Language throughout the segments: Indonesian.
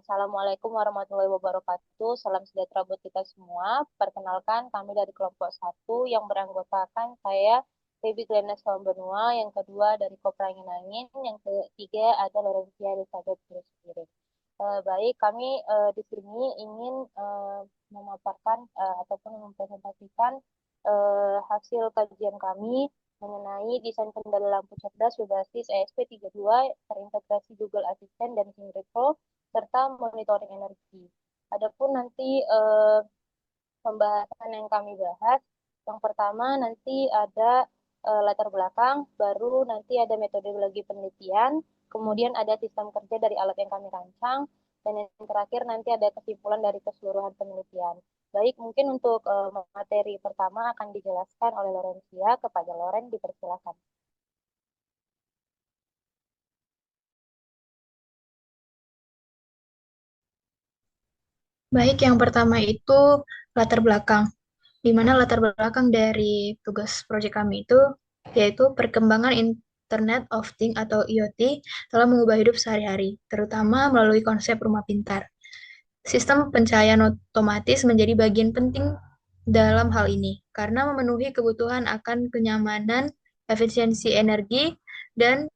Assalamualaikum warahmatullahi wabarakatuh. Salam sejahtera buat kita semua. Perkenalkan, kami dari kelompok satu yang beranggotakan saya, Baby Glenna Benua, yang kedua dari Kopra Angin Angin, yang ketiga ada Lorencia Elizabeth sendiri. Baik, kami di sini ingin memaparkan ataupun mempresentasikan hasil kajian kami mengenai desain kendali lampu cerdas berbasis ESP32 terintegrasi Google Assistant dan Kindle Pro serta monitoring energi. Adapun nanti pembahasan yang kami bahas, yang pertama nanti ada latar belakang, baru nanti ada metodologi penelitian, kemudian ada sistem kerja dari alat yang kami rancang, dan yang terakhir nanti ada kesimpulan dari keseluruhan penelitian. Baik, mungkin untuk materi pertama akan dijelaskan oleh Lorencia. Kepada Loren, dipersilakan. Baik, yang pertama itu latar belakang, di mana latar belakang dari tugas proyek kami itu yaitu perkembangan Internet of Things atau IoT telah mengubah hidup sehari-hari, terutama melalui konsep rumah pintar. Sistem pencahayaan otomatis menjadi bagian penting dalam hal ini, karena memenuhi kebutuhan akan kenyamanan, efisiensi energi, dan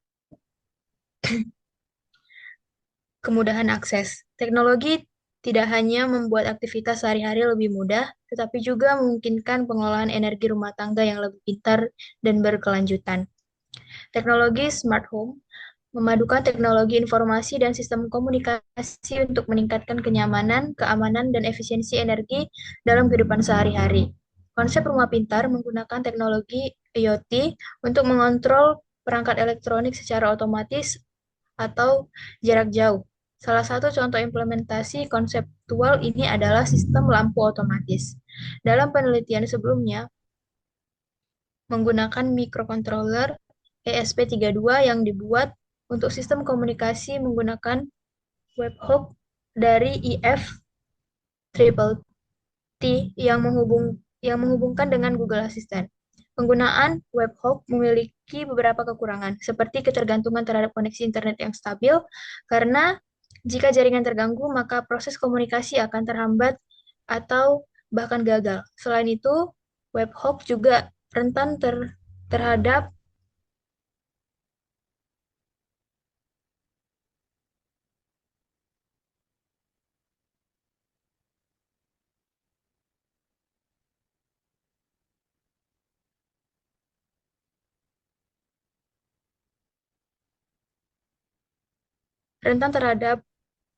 kemudahan akses. Teknologi tidak hanya membuat aktivitas sehari-hari lebih mudah, tetapi juga memungkinkan pengelolaan energi rumah tangga yang lebih pintar dan berkelanjutan. Teknologi smart home memadukan teknologi informasi dan sistem komunikasi untuk meningkatkan kenyamanan, keamanan, dan efisiensi energi dalam kehidupan sehari-hari. Konsep rumah pintar menggunakan teknologi IoT untuk mengontrol perangkat elektronik secara otomatis atau jarak jauh. Salah satu contoh implementasi konseptual ini adalah sistem lampu otomatis. Dalam penelitian sebelumnya, menggunakan microcontroller ESP32 yang dibuat untuk sistem komunikasi menggunakan webhook dari IF Triple T yang menghubungkan dengan Google Assistant. Penggunaan webhook memiliki beberapa kekurangan, seperti ketergantungan terhadap koneksi internet yang stabil, karena jika jaringan terganggu, maka proses komunikasi akan terhambat atau bahkan gagal. Selain itu, webhook juga rentan terhadap rentan terhadap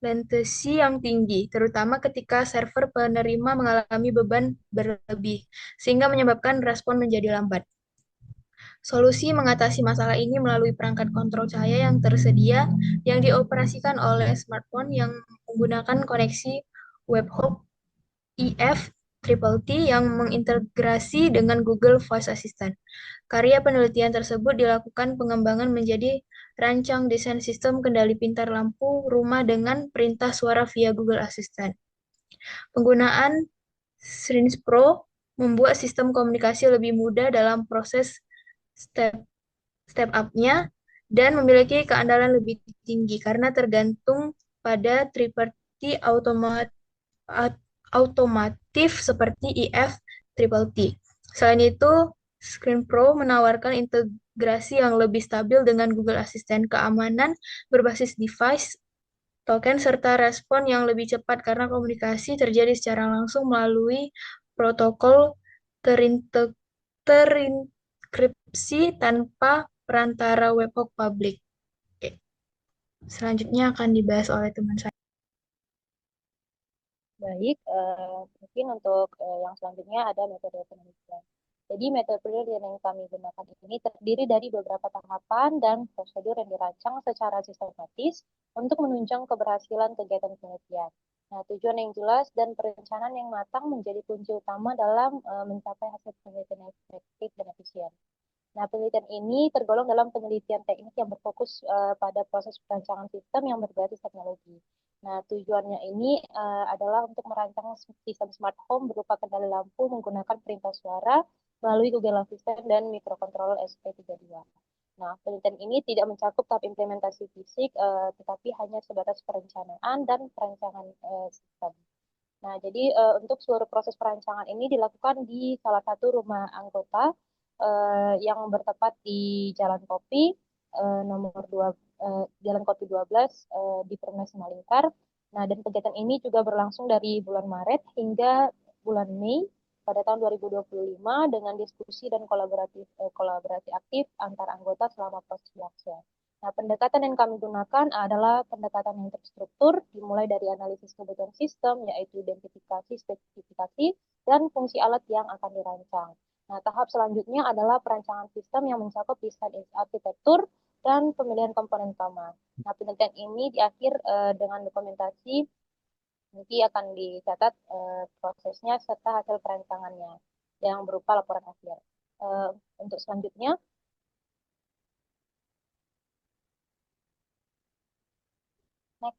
latency yang tinggi, terutama ketika server penerima mengalami beban berlebih, sehingga menyebabkan respon menjadi lambat. Solusi mengatasi masalah ini melalui perangkat kontrol cahaya yang tersedia yang dioperasikan oleh smartphone yang menggunakan koneksi webhook EF Triple T yang mengintegrasi dengan Google Voice Assistant. Karya penelitian tersebut dilakukan pengembangan menjadi rancang desain sistem kendali pintar lampu rumah dengan perintah suara via Google Assistant. Penggunaan Srins Pro membuat sistem komunikasi lebih mudah dalam proses step step up-nya dan memiliki keandalan lebih tinggi karena tergantung pada triparty otomotif seperti IF Triple T. Selain itu, Screen Pro menawarkan integrasi yang lebih stabil dengan Google Assistant, keamanan berbasis device, token, serta respon yang lebih cepat karena komunikasi terjadi secara langsung melalui protokol terinkripsi tanpa perantara webhook publik. Oke. Selanjutnya akan dibahas oleh teman saya. Baik, mungkin untuk yang selanjutnya ada metode penelitian. Jadi metode penelitian yang kami gunakan ini terdiri dari beberapa tahapan dan prosedur yang dirancang secara sistematis untuk menunjang keberhasilan kegiatan penelitian. Nah, tujuan yang jelas dan perencanaan yang matang menjadi kunci utama dalam mencapai hasil penelitian yang efektif dan efisien. Nah, penelitian ini tergolong dalam penelitian teknik yang berfokus pada proses perancangan sistem yang berbasis teknologi. Nah, tujuannya ini adalah untuk merancang sistem smart home berupa kendali lampu menggunakan perintah suara melalui Google Assistant dan microcontroller SP32. Nah, penelitian ini tidak mencakup tahap implementasi fisik, tetapi hanya sebatas perencanaan dan perancangan sistem. Nah, jadi untuk seluruh proses perancangan ini dilakukan di salah satu rumah anggota yang bertempat di Jalan Kopi nomor 2 Jalan Kopi 12 di Perumnas Simalingkar. Nah, dan kegiatan ini juga berlangsung dari bulan Maret hingga bulan Mei pada tahun 2025 dengan diskusi dan kolaborasi aktif antar anggota selama proses pelaksanaan. Nah, pendekatan yang kami gunakan adalah pendekatan yang terstruktur, dimulai dari analisis kebutuhan sistem, yaitu identifikasi, spesifikasi, dan fungsi alat yang akan dirancang. Nah, tahap selanjutnya adalah perancangan sistem yang mencakup desain arsitektur dan pemilihan komponen utama. Nah, penelitian ini di akhir dengan dokumentasi nanti akan dicatat prosesnya serta hasil perancangannya yang berupa laporan akhir. Eh, untuk selanjutnya, next.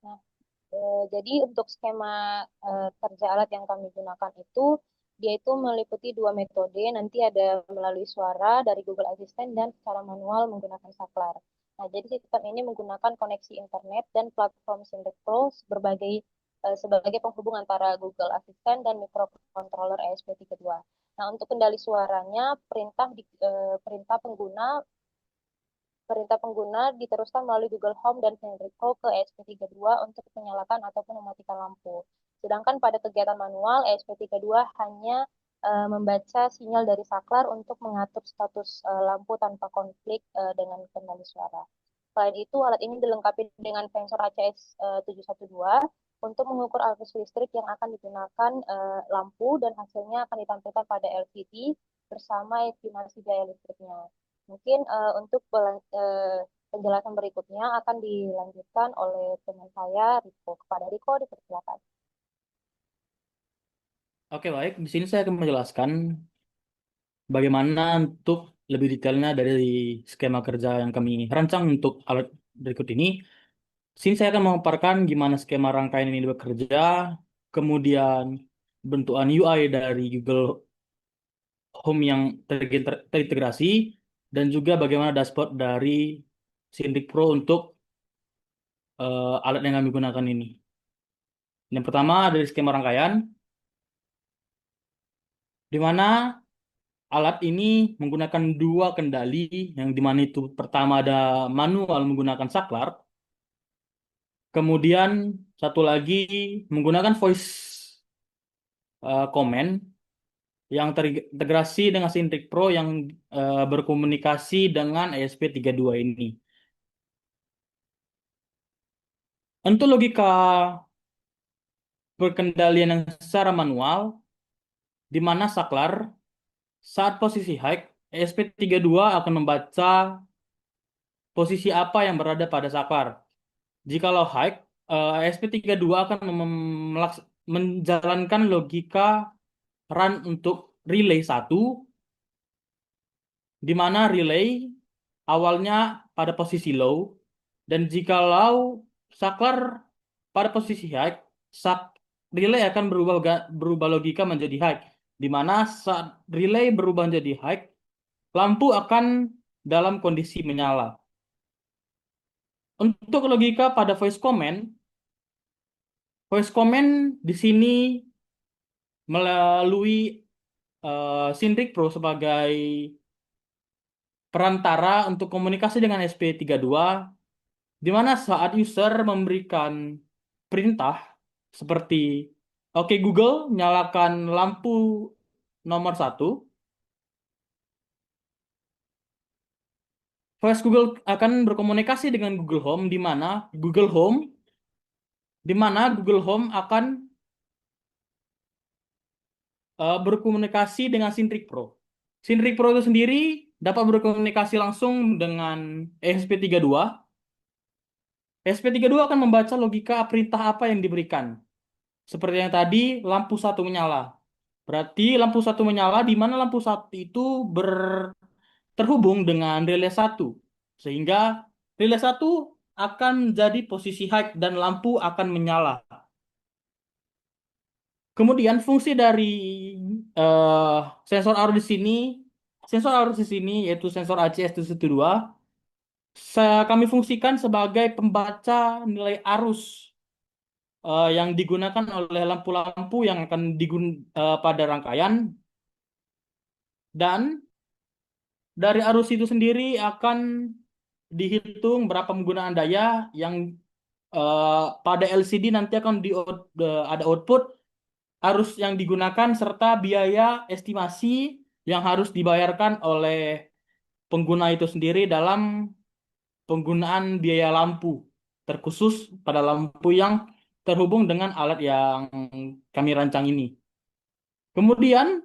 Nah, jadi untuk skema kerja alat yang kami gunakan itu, dia itu meliputi dua metode, nanti ada melalui suara dari Google Assistant dan secara manual menggunakan saklar. Nah, jadi sistem ini menggunakan koneksi internet dan platform Syndex Pro sebagai penghubung antara Google Assistant dan microcontroller ESP32. Nah, untuk kendali suaranya, perintah pengguna diteruskan melalui Google Home dan Fenrico ke ESP32 untuk menyalakan ataupun mematikan lampu. Sedangkan pada kegiatan manual, ESP32 hanya membaca sinyal dari saklar untuk mengatur status lampu tanpa konflik dengan kendali suara. Selain itu, alat ini dilengkapi dengan sensor ACS 712 untuk mengukur arus listrik yang akan digunakan lampu dan hasilnya akan ditampilkan pada LCD bersama estimasi biaya listriknya. Mungkin untuk penjelasan berikutnya akan dilanjutkan oleh teman saya, Riko. Kepada Riko, dipersilakan. Oke, baik. Di sini saya akan menjelaskan bagaimana untuk lebih detailnya dari skema kerja yang kami rancang untuk alat berikut ini. Sini saya akan memaparkan gimana skema rangkaian ini bekerja, kemudian bentukan UI dari Google Home yang terintegrasi, dan juga bagaimana dashboard dari Syndic Pro untuk alat yang kami gunakan ini. Yang pertama dari skema rangkaian, di mana alat ini menggunakan dua kendali, yang di mana itu pertama ada manual menggunakan saklar, kemudian satu lagi menggunakan voice command yang terintegrasi dengan Syntric Pro yang berkomunikasi dengan ESP32 ini. Untuk logika perkendalian yang secara manual, di mana saklar saat posisi high, ESP32 akan membaca posisi apa yang berada pada saklar. Jikalau high, ESP32 akan menjalankan logika run untuk relay 1, di mana relay awalnya pada posisi low, dan jikalau saklar pada posisi high, sak relay akan berubah logika menjadi high, di mana saat relay berubah menjadi high, lampu akan dalam kondisi menyala. Untuk logika pada voice command di sini melalui Syntric Pro sebagai perantara untuk komunikasi dengan SP32, di mana saat user memberikan perintah seperti "Oke Google, nyalakan lampu nomor 1", voice Google akan berkomunikasi dengan Google Home akan berkomunikasi dengan Syntric Pro. Syntric Pro itu sendiri dapat berkomunikasi langsung dengan ESP32. ESP32 akan membaca logika perintah apa yang diberikan. Seperti yang tadi, lampu satu menyala. Berarti lampu satu menyala di mana lampu satu itu terhubung dengan relay 1. Sehingga relay 1 akan jadi posisi high dan lampu akan menyala. Kemudian fungsi dari eh, sensor arus di sini, sensor arus di sini yaitu sensor ACS 212, kami fungsikan sebagai pembaca nilai arus yang digunakan oleh lampu-lampu yang akan pada rangkaian, dan dari arus itu sendiri akan dihitung berapa penggunaan daya yang pada LCD nanti akan ada output arus yang digunakan serta biaya estimasi yang harus dibayarkan oleh pengguna itu sendiri dalam penggunaan biaya lampu, terkhusus pada lampu yang terhubung dengan alat yang kami rancang ini. Kemudian,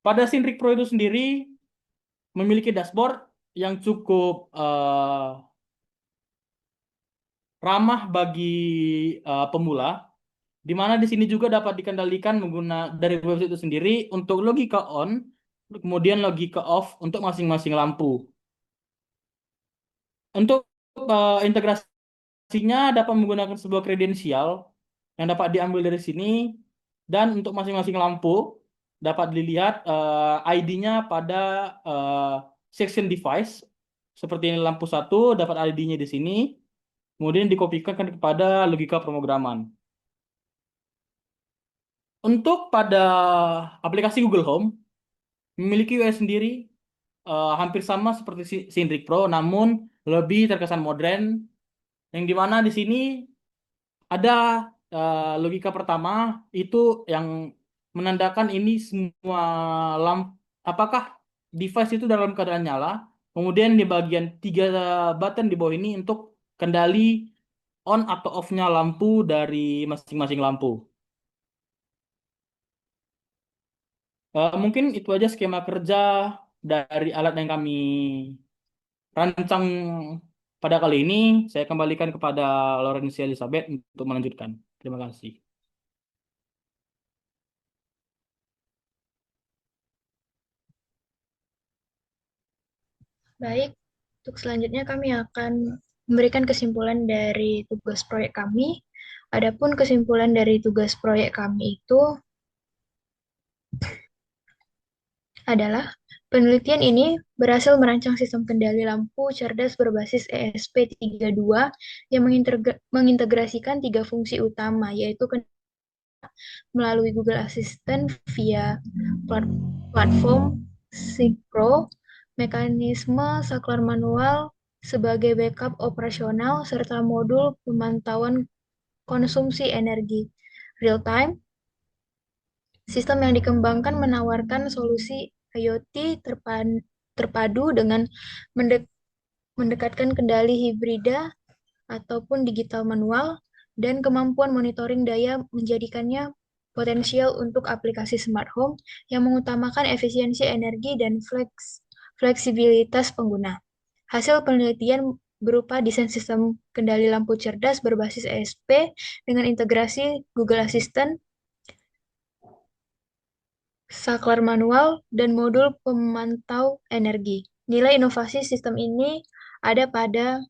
pada Synric Pro itu sendiri memiliki dashboard yang cukup ramah bagi pemula, di mana di sini juga dapat dikendalikan dari website itu sendiri untuk logika on, kemudian logika off untuk masing-masing lampu. Untuk integrasinya dapat menggunakan sebuah kredensial yang dapat diambil dari sini, dan untuk masing-masing lampu dapat dilihat ID-nya pada eh, section device. Seperti ini lampu satu dapat ID-nya di sini, kemudian dikopikan kepada logika pemrograman. Untuk pada aplikasi Google Home memiliki UI sendiri hampir sama seperti Synric Pro, namun lebih terkesan modern, yang dimana di sini ada logika pertama itu yang menandakan ini semua lampu, apakah device itu dalam keadaan nyala. Kemudian di bagian 3 button di bawah ini untuk kendali on atau off-nya lampu dari masing-masing lampu. Mungkin itu aja skema kerja dari alat yang kami rancang pada kali ini. Saya kembalikan kepada Laurencia Elizabeth untuk melanjutkan. Terima kasih. Baik, untuk selanjutnya kami akan memberikan kesimpulan dari tugas proyek kami. Adapun kesimpulan dari tugas proyek kami itu adalah penelitian ini berhasil merancang sistem kendali lampu cerdas berbasis ESP32 yang mengintegrasikan 3 fungsi utama, yaitu melalui Google Assistant via platform Sync Pro, mekanisme saklar manual sebagai backup operasional, serta modul pemantauan konsumsi energi real time. Sistem yang dikembangkan menawarkan solusi IoT terpadu dengan mendekatkan kendali hibrida ataupun digital manual, dan kemampuan monitoring daya menjadikannya potensial untuk aplikasi smart home yang mengutamakan efisiensi energi dan fleksibilitas pengguna. Hasil penelitian berupa desain sistem kendali lampu cerdas berbasis ESP dengan integrasi Google Assistant, saklar manual, dan modul pemantau energi. Nilai inovasi sistem ini ada pada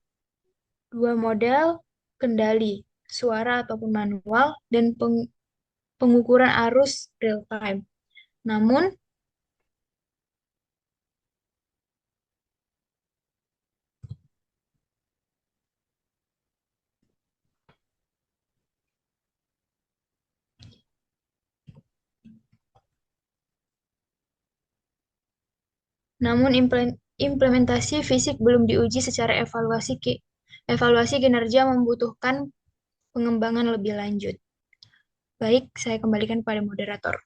2 model kendali, suara ataupun manual, dan pengukuran arus real time. Namun, implementasi fisik belum diuji secara evaluasi kinerja membutuhkan pengembangan lebih lanjut. Baik, saya kembalikan pada moderator.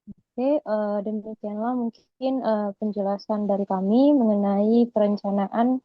Oke, demikianlah mungkin penjelasan dari kami mengenai perencanaan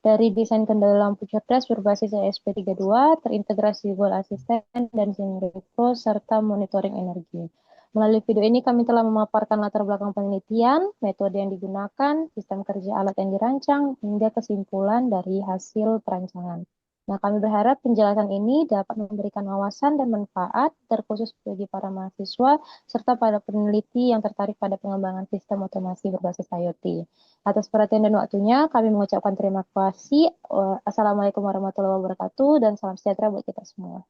dari desain kendali lampu cerdas berbasis ESP32, terintegrasi Google Assistant dan Synric Pro, serta monitoring energi. Melalui video ini kami telah memaparkan latar belakang penelitian, metode yang digunakan, sistem kerja alat yang dirancang, hingga kesimpulan dari hasil perancangan. Nah, kami berharap penjelasan ini dapat memberikan wawasan dan manfaat, terkhusus bagi para mahasiswa, serta para peneliti yang tertarik pada pengembangan sistem otomasi berbasis IoT. Atas perhatian dan waktunya, kami mengucapkan terima kasih. Assalamualaikum warahmatullahi wabarakatuh, dan salam sejahtera buat kita semua.